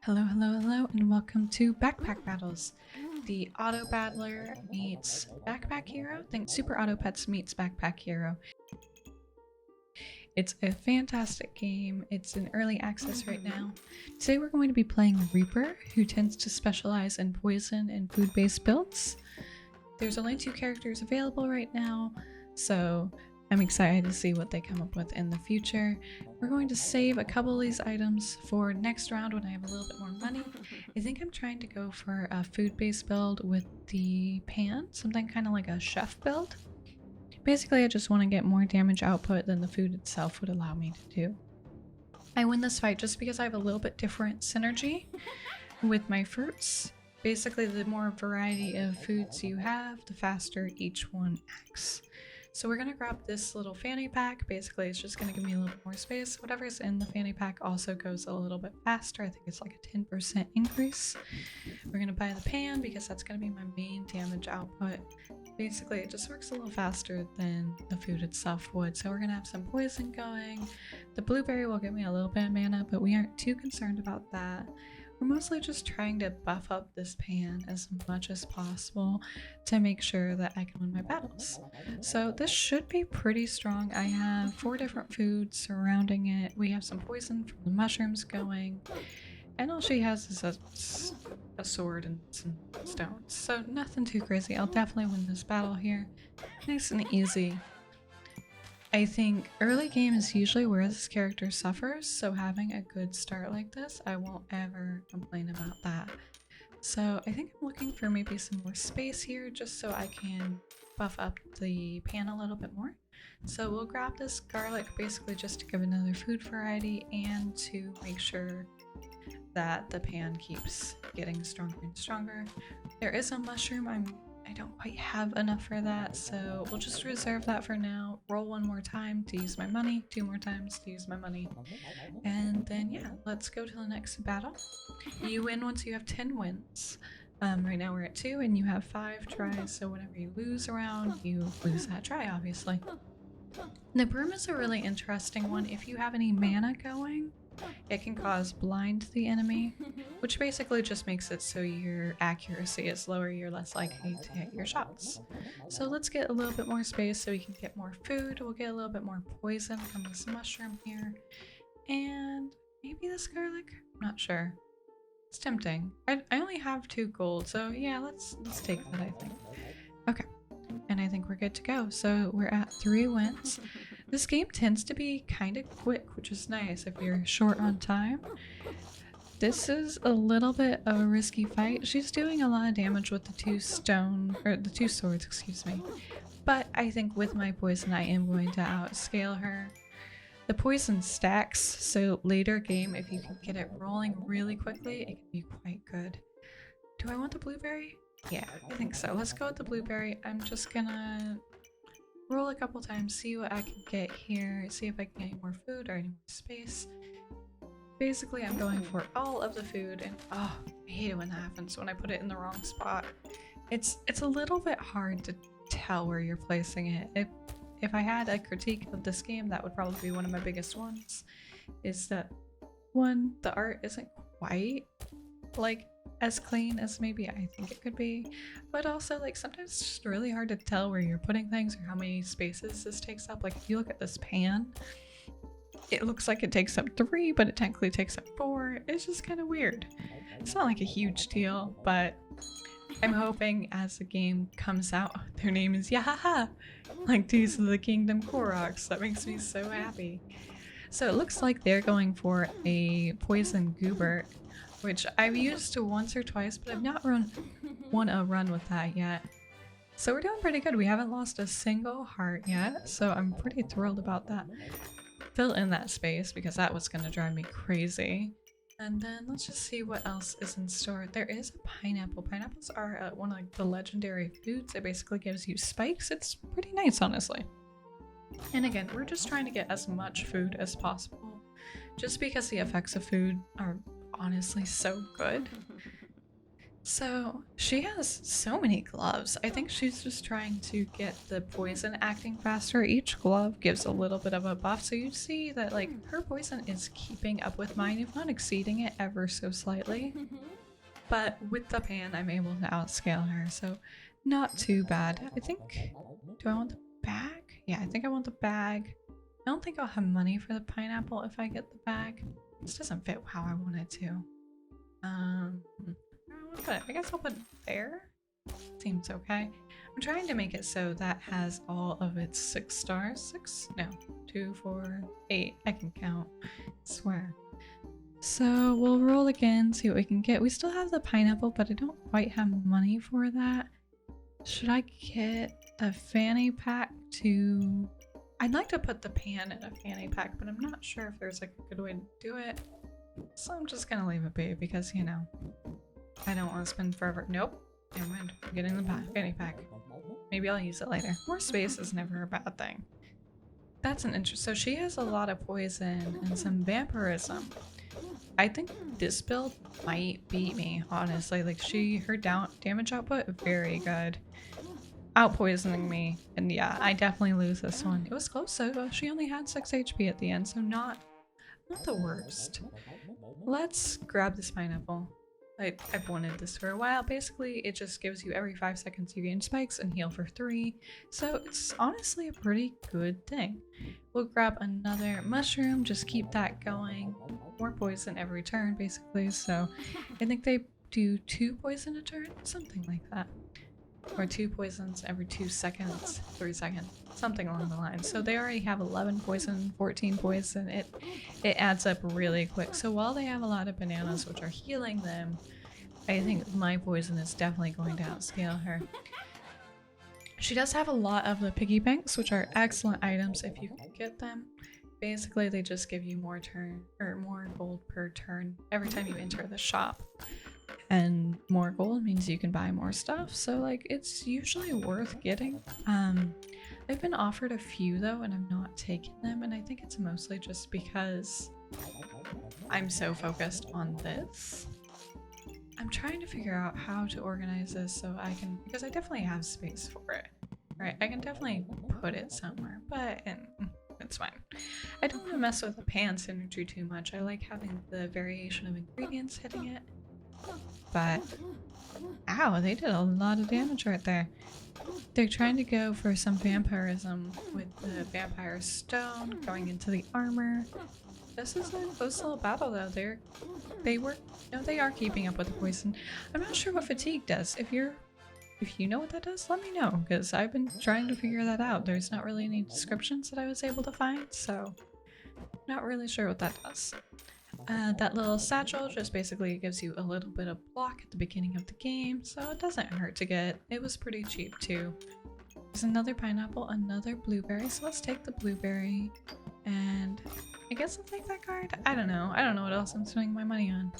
Hello, hello, hello, and welcome to Backpack Battles. The Auto Battler meets Backpack Hero. Think Super Auto Pets meets Backpack Hero. It's a fantastic game. It's in early access right now. Today we're going to be playing Reaper, who tends to specialize in poison and food-based builds. There's only 2 characters available right now, so I'm excited to see what they come up with in the future. We're going to save a couple of these items for next round when I have a little bit more money. I think I'm trying to go for a food-based build with the pan, something kind of like a chef build. Basically, I just want to get more damage output than the food itself would allow me to do. I win this fight just because I have a little bit different synergy with my fruits. Basically, the more variety of foods you have, the faster each one acts. So we're gonna grab this little fanny pack. Basically, it's just gonna give me a little bit more space. Whatever's in the fanny pack also goes a little bit faster. I think it's like a 10% increase. We're gonna buy the pan because that's gonna be my main damage output. Basically, it just works a little faster than the food itself would. So we're gonna have some poison going. The blueberry will give me a little bit of mana, but we aren't too concerned about that. We're mostly just trying to buff up this pan as much as possible to make sure that I can win my battles. So this should be pretty strong. I have 4 different foods surrounding it. We have some poison from the mushrooms going, and all she has is a sword and some stones. So nothing too crazy. I'll definitely win this battle here. Nice and easy. I think early game is usually where this character suffers, so having a good start like this, I won't ever complain about that. So I think I'm looking for maybe some more space here just so I can buff up the pan a little bit more. So we'll grab this garlic basically just to give another food variety and to make sure that the pan keeps getting stronger and stronger. There is a mushroom. I don't quite have enough for that, so we'll just reserve that for now. Roll 1 more time to use my money, 2 more times to use my money, and then yeah, let's go to the next battle. You win once you have 10 wins. Right now we're at 2 and you have 5 tries, so whenever you lose a round, you lose that try, obviously. The broom is a really interesting one. If you have any mana going, it can cause blind to the enemy, which basically just makes it so your accuracy is lower, you're less likely to hit your shots. So let's get a little bit more space so we can get more food. We'll get a little bit more poison from this mushroom here. And maybe this garlic? I'm not sure. It's tempting. I only have 2 gold, so yeah, let's take that, I think. Okay. And I think we're good to go. So we're at 3 wins. This game tends to be kind of quick, which is nice if you're short on time. This is a little bit of a risky fight. She's doing a lot of damage with the 2 swords, excuse me. But I think with my poison, I am going to outscale her. The poison stacks, so later game, if you can get it rolling really quickly, it can be quite good. Do I want the blueberry? Yeah, I think so. Let's go with the blueberry. I'm just gonna roll a couple times, see what I can get here, see if I can get any more food or any more space. Basically, I'm going for all of the food, and oh, I hate it when that happens, when I put it in the wrong spot. It's a little bit hard to tell where you're placing it. If I had a critique of this game, that would probably be one of my biggest ones, is that, one, the art isn't quite like as clean as maybe I think it could be, but also like sometimes it's just really hard to tell where you're putting things or how many spaces this takes up. Like if you look at this pan, it looks like it takes up 3, but it technically takes up 4. It's just kind of weird. It's not like a huge deal, but I'm hoping as the game comes out, their name is Yahaha, like Tears of the Kingdom Koroks. That makes me so happy. So it looks like they're going for a poison Goobert, which I've used once or twice, but I've not won a run with that yet. So we're doing pretty good. We haven't lost a single heart yet, so I'm pretty thrilled about that. Fill in that space because that was going to drive me crazy. And then let's just see what else is in store. There is a pineapple. Pineapples are one of like, the legendary foods. It basically gives you spikes. It's pretty nice, honestly. And again, we're just trying to get as much food as possible, just because the effects of food are honestly so good. So she has so many gloves. I think she's just trying to get the poison acting faster. Each glove gives a little bit of a buff. So you see that like her poison is keeping up with mine, if not exceeding it ever so slightly. But with the pan, I'm able to outscale her. So not too bad. I think, do I want the bag? Yeah, I think I want the bag. I don't think I'll have money for the pineapple if I get the bag. This doesn't fit how I want it to. I guess I'll put it there. Seems okay. I'm trying to make it so that has all of its 6 stars. 6? No. 2, 4, 8. I can count. I swear. So we'll roll again, see what we can get. We still have the pineapple, but I don't quite have money for that. Should I get the fanny pack to... I'd like to put the pan in a fanny pack, but I'm not sure if there's like a good way to do it. So I'm just gonna leave it be because, you know, I don't want to spend forever. Nope. Never mind. I'm getting the fanny pack. Maybe I'll use it later. More space is never a bad thing. That's an interest. So she has a lot of poison and some vampirism. I think this build might beat me, honestly. Like her damage output, very good. Out poisoning me. And yeah, I definitely lose this one. It was close though. She only had 6 HP at the end, so not the worst. Let's grab this pineapple. I've wanted this for a while. Basically, it just gives you every 5 seconds you gain spikes and heal for 3. So it's honestly a pretty good thing. We'll grab another mushroom, just keep that going. More poison every turn, basically. So I think they do 2 poison a turn, something like that. Or 2 poisons every 2 seconds, 3 seconds, something along the line. So they already have 11 poison, 14 poison. It adds up really quick. So while they have a lot of bananas which are healing them, I think my poison is definitely going to outscale her. She does have a lot of the piggy banks, which are excellent items if you can get them. Basically, they just give you more gold per turn every time you enter the shop. And more gold means you can buy more stuff, so like it's usually worth getting. I've been offered a few though and I'm not taking them, and I think it's mostly just because I'm so focused on this. I'm trying to figure out how to organize this so I can, because I definitely have space for it, right? I can definitely put it somewhere, but it's fine. I don't want to mess with the pan synergy too much. I like having the variation of ingredients hitting it. But ow, they did a lot of damage right there. They're trying to go for some vampirism with the vampire stone going into the armor. This is a close little battle though. They are keeping up with the poison. I'm not sure what fatigue does. If you know what that does, let me know, because I've been trying to figure that out. There's not really any descriptions that I was able to find, so not really sure what that does. That little satchel just basically gives you a little bit of block at the beginning of the game, so it doesn't hurt to get. It was pretty cheap too. There's another pineapple, another blueberry, so let's take the blueberry, and I guess I'll take that card? I don't know what else I'm spending my money on.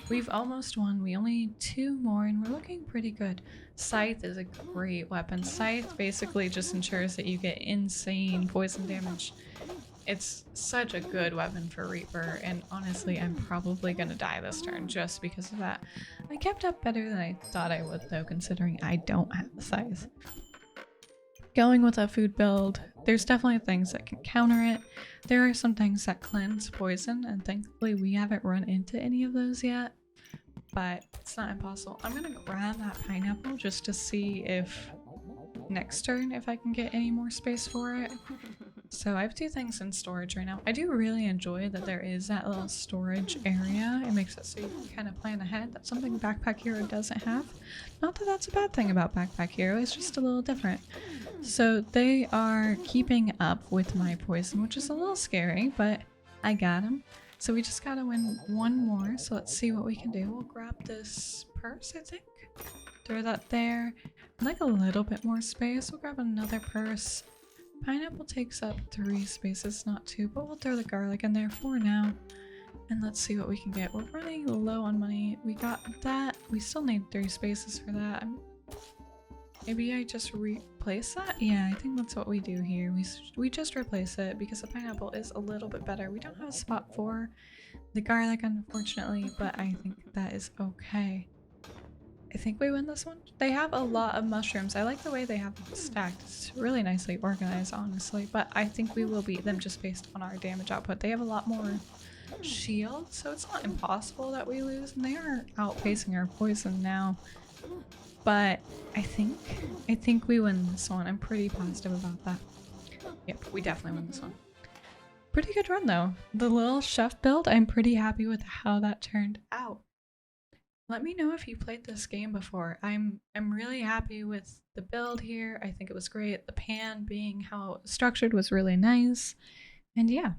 We've almost won. We only need 2 more and we're looking pretty good. Scythe is a great weapon. Scythe basically just ensures that you get insane poison damage. It's such a good weapon for Reaper, and honestly I'm probably gonna die this turn just because of that. I kept up better than I thought I would though, considering I don't have the Scythe. Going with a food build, there's definitely things that can counter it. There are some things that cleanse poison, and thankfully we haven't run into any of those yet, but it's not impossible. I'm gonna grab that pineapple just to see if next turn if I can get any more space for it. So I have 2 things in storage right now. I do really enjoy that there is that little storage area. It makes it so you can kind of plan ahead. That's something Backpack Hero doesn't have. Not that that's a bad thing about Backpack Hero, it's just a little different. So they are keeping up with my poison, which is a little scary, but I got them. So we just gotta win 1 more, so let's see what we can do. We'll grab this purse, I think. Throw that there. I'd like a little bit more space. We'll grab another purse. Pineapple takes up 3 spaces, not 2, but we'll throw the garlic in there for now. And let's see what we can get. We're running low on money. We got that. We still need 3 spaces for that. Maybe I just replace that? Yeah, I think that's what we do here. We just replace it because the pineapple is a little bit better. We don't have a spot for the garlic, unfortunately, but I think that is okay. I think we win this one. They have a lot of mushrooms. I like the way they have them stacked. It's really nicely organized, honestly. But I think we will beat them just based on our damage output. They have a lot more shield, so it's not impossible that we lose. And they are outpacing our poison now. But I think we win this one. I'm pretty positive about that. Yep, we definitely win this one. Pretty good run though. The little chef build, I'm pretty happy with how that turned out. Let me know if you played this game before. I'm really happy with the build here. I think it was great. The pan being how it was structured was really nice. And yeah.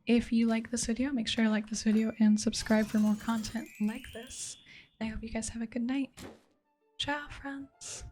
If you like this video, make sure to like this video and subscribe for more content like this. I hope you guys have a good night. Ciao, friends.